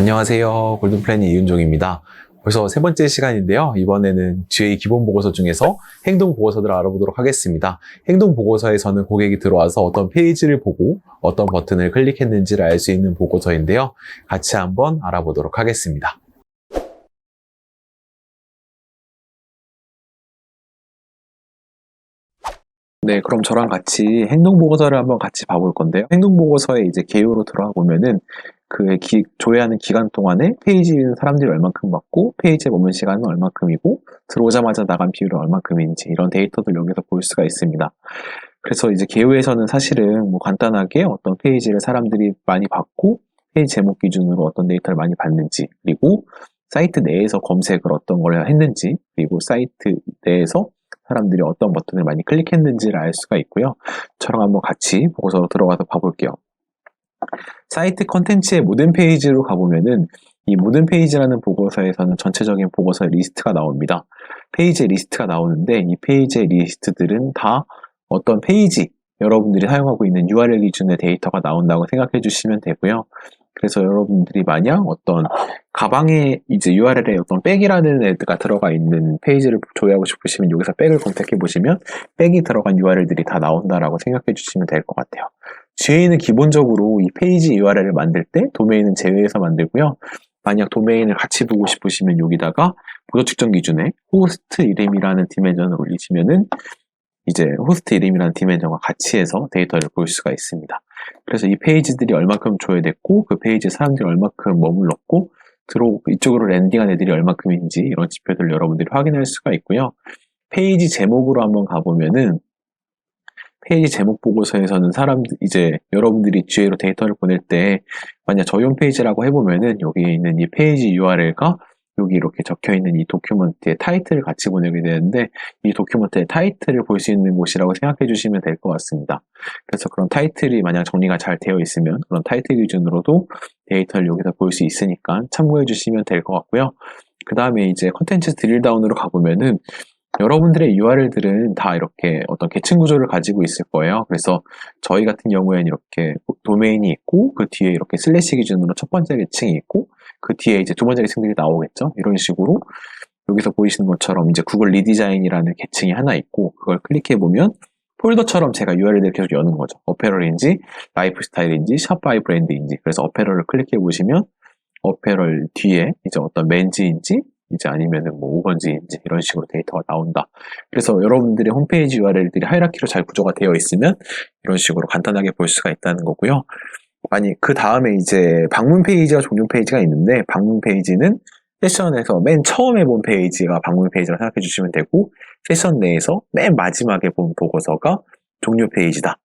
안녕하세요. 골든플래닛 이윤종입니다. 벌써 세 번째 시간인데요. 이번에는 GA 기본 보고서 중에서 행동 보고서들을 알아보도록 하겠습니다. 행동 보고서에서는 고객이 들어와서 어떤 페이지를 보고 어떤 버튼을 클릭했는지를 알 수 있는 보고서인데요. 같이 한번 알아보도록 하겠습니다. 네, 그럼 저랑 같이 행동 보고서를 한번 같이 봐볼 건데요. 행동 보고서에 이제 개요로 들어가 보면은 조회하는 기간 동안에 페이지에 있는 사람들이 얼만큼 봤고, 페이지에 머문 시간은 얼만큼이고, 들어오자마자 나간 비율은 얼만큼인지 이런 데이터들 여기서 볼 수가 있습니다. 그래서 이제 개요에서는 사실은 뭐 간단하게 어떤 페이지를 사람들이 많이 봤고, 페이지 제목 기준으로 어떤 데이터를 많이 봤는지, 그리고 사이트 내에서 검색을 어떤 걸 했는지, 그리고 사이트 내에서 사람들이 어떤 버튼을 많이 클릭했는지를 알 수가 있고요. 저랑 한번 같이 보고서 들어가서 봐볼게요. 사이트 컨텐츠의 모든 페이지로 가보면은 이 모든 페이지라는 보고서에서는 전체적인 보고서의 리스트가 나옵니다. 페이지의 리스트가 나오는데 이 페이지의 리스트들은 다 어떤 페이지, 여러분들이 사용하고 있는 URL 기준의 데이터가 나온다고 생각해 주시면 되고요. 그래서 여러분들이 만약 어떤 가방에 이제 URL에 어떤 백이라는 애드가 들어가 있는 페이지를 조회하고 싶으시면 여기서 백을 검색해 보시면 백이 들어간 URL들이 다 나온다라고 생각해 주시면 될 것 같아요. GA는 기본적으로 이 페이지 URL을 만들 때 도메인은 제외해서 만들고요. 만약 도메인을 같이 보고 싶으시면 여기다가 보조 측정 기준에 호스트 이름이라는 디멘전을 올리시면은 이제 호스트 이름이라는 디멘전과 같이 해서 데이터를 볼 수가 있습니다. 그래서 이 페이지들이 얼마큼 조회됐고 그 페이지에 사람들이 얼마큼 머물렀고 이쪽으로 랜딩한 애들이 얼마큼인지 이런 지표들을 여러분들이 확인할 수가 있고요. 페이지 제목으로 한번 가보면은 페이지 제목 보고서에서는 이제 여러분들이 GA로 데이터를 보낼 때 만약 저희 홈페이지라고 해보면은 여기 있는 이 페이지 URL과 여기 이렇게 적혀 있는 이 도큐먼트의 타이틀을 같이 보내게 되는데 이 도큐먼트의 타이틀을 볼 수 있는 곳이라고 생각해 주시면 될 것 같습니다. 그래서 그런 타이틀이 만약 정리가 잘 되어 있으면 그런 타이틀 기준으로도 데이터를 여기서 볼 수 있으니까 참고해 주시면 될 것 같고요. 그 다음에 이제 컨텐츠 드릴다운으로 가보면은 여러분들의 URL들은 다 이렇게 어떤 계층 구조를 가지고 있을 거예요. 그래서 저희 같은 경우에는 이렇게 도메인이 있고 그 뒤에 이렇게 슬래시 기준으로 첫 번째 계층이 있고 그 뒤에 이제 두 번째 계층들이 나오겠죠. 이런 식으로 여기서 보이시는 것처럼 이제 구글 리디자인이라는 계층이 하나 있고 그걸 클릭해 보면 폴더처럼 제가 URL들을 계속 여는 거죠. 어페럴인지 라이프스타일인지 샵바이 브랜드인지. 그래서 어페럴을 클릭해 보시면 어페럴 뒤에 이제 어떤 맨지인지 이제 아니면은 뭐 우건지인지 이런 식으로 데이터가 나온다. 그래서 여러분들의 홈페이지 URL들이 하이라키로 잘 구조가 되어 있으면 이런 식으로 간단하게 볼 수가 있다는 거고요. 아니 그 다음에 이제 방문 페이지와 종료 페이지가 있는데 방문 페이지는 세션에서 맨 처음에 본 페이지가 방문 페이지라 생각해 주시면 되고 세션 내에서 맨 마지막에 본 보고서가 종료 페이지다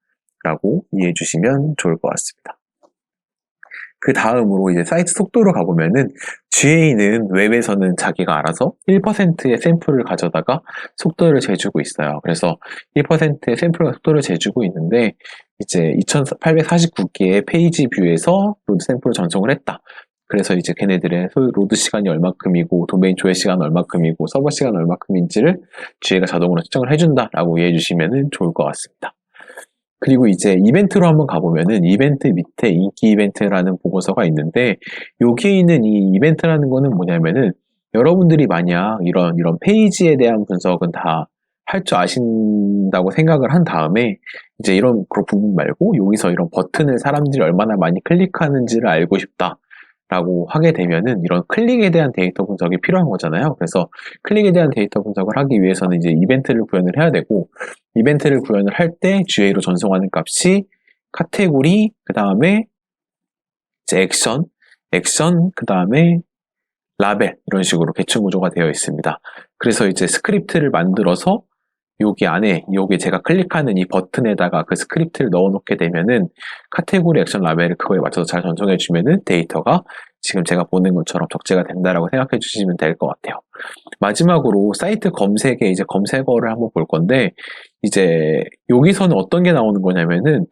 라고 이해해 주시면 좋을 것 같습니다. 그 다음으로 이제 사이트 속도로 가보면은 GA는 웹에서는 자기가 알아서 1%의 샘플을 가져다가 속도를 재주고 있어요. 그래서 1%의 샘플과 속도를 재주고 있는데 이제 2849개의 페이지 뷰에서 로드 샘플을 전송을 했다. 그래서 이제 걔네들의 로드 시간이 얼마큼이고 도메인 조회 시간 얼마큼이고 서버 시간 얼마큼인지를 GA가 자동으로 측정을 해준다라고 이해해 주시면 좋을 것 같습니다. 그리고 이제 이벤트로 한번 가보면은 이벤트 밑에 인기 이벤트라는 보고서가 있는데 여기에 있는 이 이벤트라는 거는 뭐냐면은 여러분들이 만약 이런 페이지에 대한 분석은 다 할 줄 아신다고 생각을 한 다음에 이제 이런 부분 말고 여기서 이런 버튼을 사람들이 얼마나 많이 클릭하는지를 알고 싶다. 라고 하게 되면은 이런 클릭에 대한 데이터 분석이 필요한 거잖아요. 그래서 클릭에 대한 데이터 분석을 하기 위해서는 이제 이벤트를 구현을 해야 되고 이벤트를 구현을 할 때 GA로 전송하는 값이 카테고리, 그 다음에 이제 액션, 그 다음에 라벨 이런 식으로 계층 구조가 되어 있습니다. 그래서 이제 스크립트를 만들어서 여기 안에 여기 제가 클릭하는 이 버튼에다가 그 스크립트를 넣어놓게 되면은 카테고리 액션 라벨을 그거에 맞춰서 잘 전송해 주면은 데이터가 지금 제가 보는 것처럼 적재가 된다라고 생각해 주시면 될 것 같아요. 마지막으로 사이트 검색에 이제 검색어를 한번 볼 건데 이제 여기서는 어떤 게 나오는 거냐면은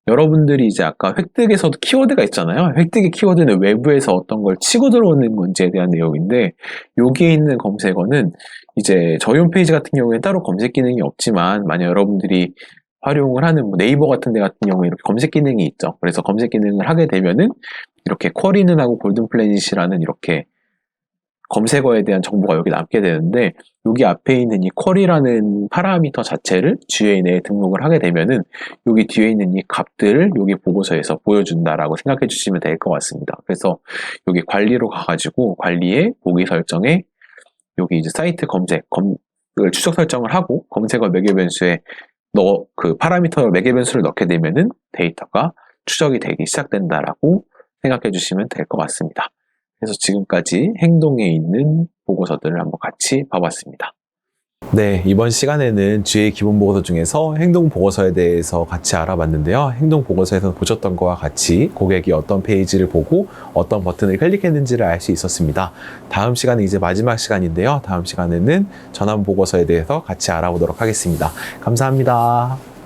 여러분들이 이제 아까 획득에서도 키워드가 있잖아요. 획득의 키워드는 외부에서 어떤 걸 치고 들어오는 건지에 대한 내용인데 여기에 있는 검색어는 이제 저희 홈페이지 같은 경우에 따로 검색 기능이 없지만 만약 여러분들이 활용을 하는 네이버 같은 데 같은 경우에 이렇게 검색 기능이 있죠. 그래서 검색 기능을 하게 되면은 이렇게 쿼리는 하고 골든 플래닛이라는 이렇게 검색어에 대한 정보가 여기 남게 되는데, 여기 앞에 있는 이 쿼리라는 파라미터 자체를 GA 내에 등록을 하게 되면은 여기 뒤에 있는 이 값들을 여기 보고서에서 보여준다라고 생각해 주시면 될 것 같습니다. 그래서 여기 관리로 가가지고 관리에 보기 설정에 여기 이제 사이트 검색을 추적 설정을 하고 검색어 매개 변수에 그 파라미터 매개 변수를 넣게 되면은 데이터가 추적이 되기 시작된다라고 생각해 주시면 될 것 같습니다. 그래서 지금까지 행동에 있는 보고서들을 한번 같이 봐봤습니다. 네, 이번 시간에는 GA 기본 보고서 중에서 행동 보고서에 대해서 같이 알아봤는데요. 행동 보고서에서 보셨던 것과 같이 고객이 어떤 페이지를 보고 어떤 버튼을 클릭했는지를 알 수 있었습니다. 다음 시간은 이제 마지막 시간인데요. 다음 시간에는 전환 보고서에 대해서 같이 알아보도록 하겠습니다. 감사합니다.